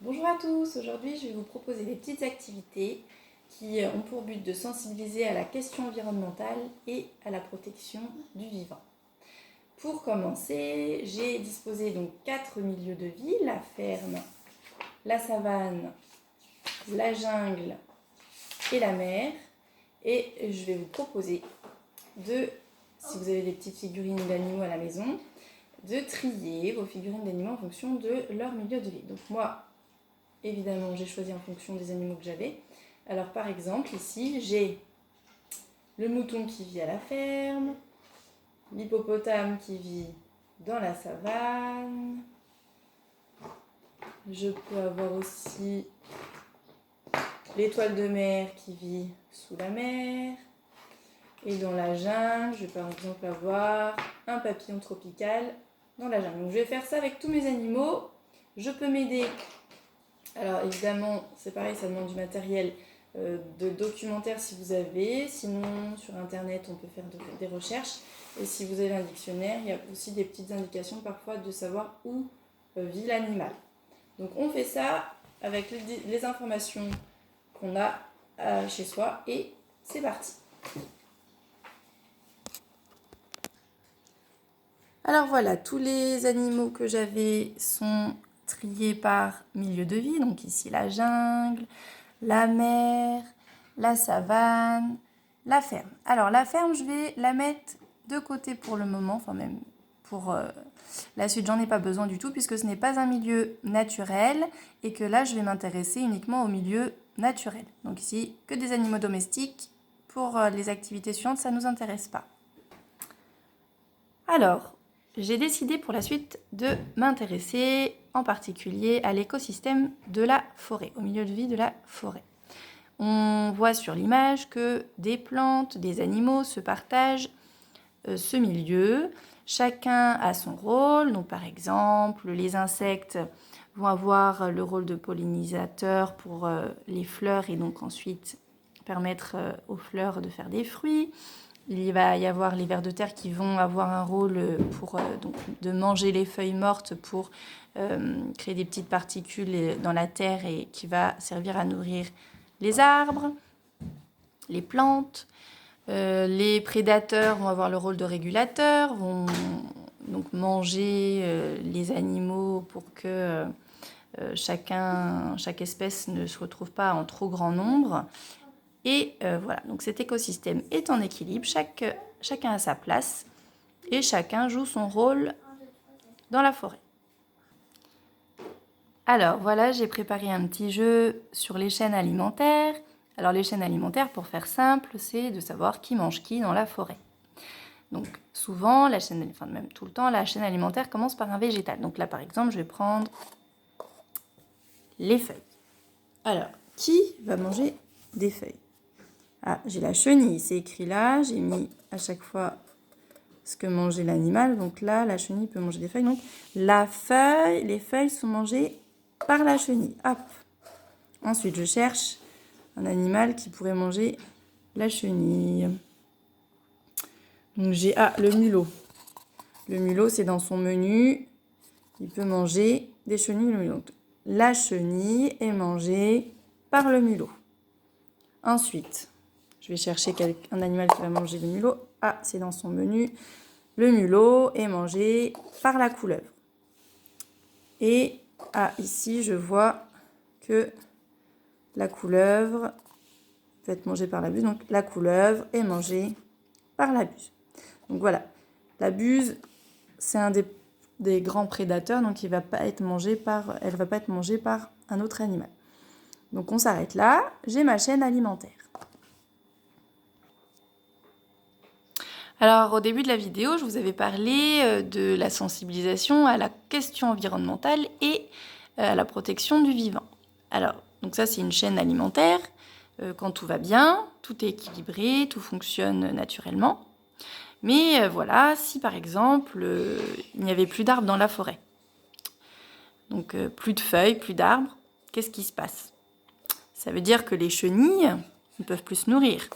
Bonjour à tous, aujourd'hui je vais vous proposer des petites activités qui ont pour but de sensibiliser à la question environnementale et à la protection du vivant. Pour commencer, j'ai disposé donc 4 milieux de vie, la ferme, la savane, la jungle et la mer. Et je vais vous proposer de, si vous avez des petites figurines d'animaux à la maison, de trier vos figurines d'animaux en fonction de leur milieu de vie. Donc moi, évidemment, j'ai choisi en fonction des animaux que j'avais. Alors par exemple, ici, j'ai le mouton qui vit à la ferme, l'hippopotame qui vit dans la savane. Je peux avoir aussi l'étoile de mer qui vit sous la mer. Et dans la jungle, je vais par exemple avoir un papillon tropical dans la jungle. Donc je vais faire ça avec tous mes animaux. Je peux m'aider. Alors évidemment, c'est pareil, ça demande du matériel de documentaire si vous avez. Sinon, sur Internet, on peut faire des recherches. Et si vous avez un dictionnaire, il y a aussi des petites indications parfois de savoir où vit l'animal. Donc on fait ça avec les informations qu'on a chez soi et c'est parti. Alors voilà, tous les animaux que j'avais sont triés par milieu de vie. Donc ici la jungle, la mer, la savane, la ferme. Alors la ferme, je vais la mettre de côté pour le moment, enfin même pour la suite, j'en ai pas besoin du tout puisque ce n'est pas un milieu naturel et que là, je vais m'intéresser uniquement au milieu naturel. Donc ici, que des animaux domestiques. Pour les activités suivantes, ça ne nous intéresse pas. Alors, j'ai décidé pour la suite de m'intéresser en particulier à l'écosystème de la forêt, au milieu de vie de la forêt. On voit sur l'image que des plantes, des animaux se partagent ce milieu. Chacun a son rôle. Donc, par exemple, les insectes vont avoir le rôle de pollinisateur pour les fleurs et donc ensuite permettre aux fleurs de faire des fruits. Il va y avoir les vers de terre qui vont avoir un rôle pour donc, de manger les feuilles mortes pour créer des petites particules dans la terre et qui va servir à nourrir les arbres, les plantes. Les prédateurs vont avoir le rôle de régulateurs, vont donc manger les animaux pour que chaque espèce ne se retrouve pas en trop grand nombre. Et voilà, donc cet écosystème est en équilibre, chacun a sa place et chacun joue son rôle dans la forêt. Alors voilà, j'ai préparé un petit jeu sur les chaînes alimentaires. Alors les chaînes alimentaires, pour faire simple, c'est de savoir qui mange qui dans la forêt. Donc souvent, enfin même tout le temps, la chaîne alimentaire commence par un végétal. Donc là par exemple, je vais prendre les feuilles. Alors, qui va manger des feuilles ? Ah, j'ai la chenille, c'est écrit là, j'ai mis à chaque fois ce que mangeait l'animal. Donc là, la chenille peut manger des feuilles. Donc les feuilles sont mangées par la chenille. Hop. Ensuite, je cherche un animal qui pourrait manger la chenille. Donc j'ai le mulot. Le mulot, c'est dans son menu. Il peut manger des chenilles. Le mulot. Donc, la chenille est mangée par le mulot. Ensuite, je vais chercher un animal qui va manger le mulot. Ah, c'est dans son menu. Le mulot est mangé par la couleuvre. Et ici, je vois que la couleuvre peut être mangée par la buse. Donc, la couleuvre est mangée par la buse. Donc, voilà. La buse, c'est un des grands prédateurs. Donc, elle ne va pas être mangée par un autre animal. Donc, on s'arrête là. J'ai ma chaîne alimentaire. Alors, au début de la vidéo, je vous avais parlé de la sensibilisation à la question environnementale et à la protection du vivant. Alors, donc ça, c'est une chaîne alimentaire. Quand tout va bien, tout est équilibré, tout fonctionne naturellement. Mais voilà, si par exemple, il n'y avait plus d'arbres dans la forêt, donc plus de feuilles, plus d'arbres, qu'est-ce qui se passe ? Ça veut dire que les chenilles ne peuvent plus se nourrir.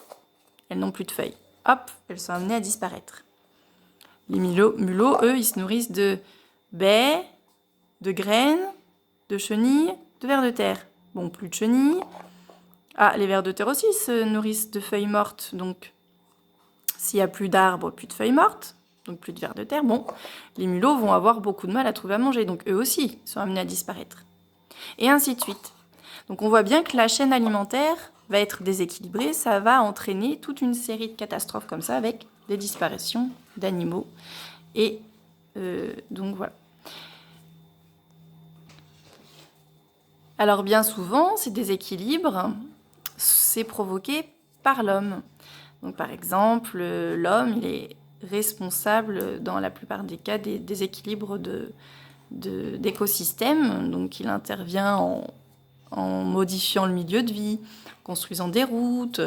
Elles n'ont plus de feuilles. Hop, elles sont amenées à disparaître. Les mulots, eux, ils se nourrissent de baies, de graines, de chenilles de vers de terre. Bon, plus de chenilles. Ah, les vers de terre aussi se nourrissent de feuilles mortes, donc s'il n'y a plus d'arbres, plus de feuilles mortes, donc plus de vers de terre, bon, les mulots vont avoir beaucoup de mal à trouver à manger, donc eux aussi sont amenés à disparaître. Et ainsi de suite. Donc on voit bien que la chaîne alimentaire va être déséquilibrée, ça va entraîner toute une série de catastrophes comme ça, avec des disparitions d'animaux. Et donc voilà. Alors bien souvent, ces déséquilibres, c'est provoqué par l'homme. Donc par exemple, l'homme, il est responsable dans la plupart des cas des déséquilibres d'écosystèmes. Donc il intervient en modifiant le milieu de vie, construisant des routes,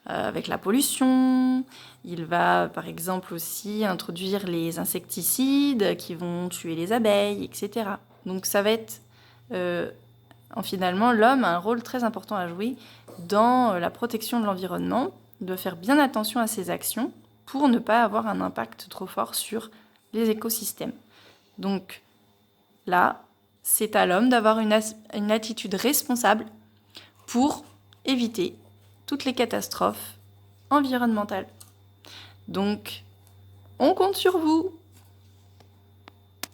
avec la pollution. Il va par exemple aussi introduire les insecticides qui vont tuer les abeilles, etc. Donc ça va être... finalement, l'homme a un rôle très important à jouer dans la protection de l'environnement. Il doit faire bien attention à ses actions pour ne pas avoir un impact trop fort sur les écosystèmes. Donc là, c'est à l'homme d'avoir une attitude responsable pour éviter toutes les catastrophes environnementales. Donc, on compte sur vous!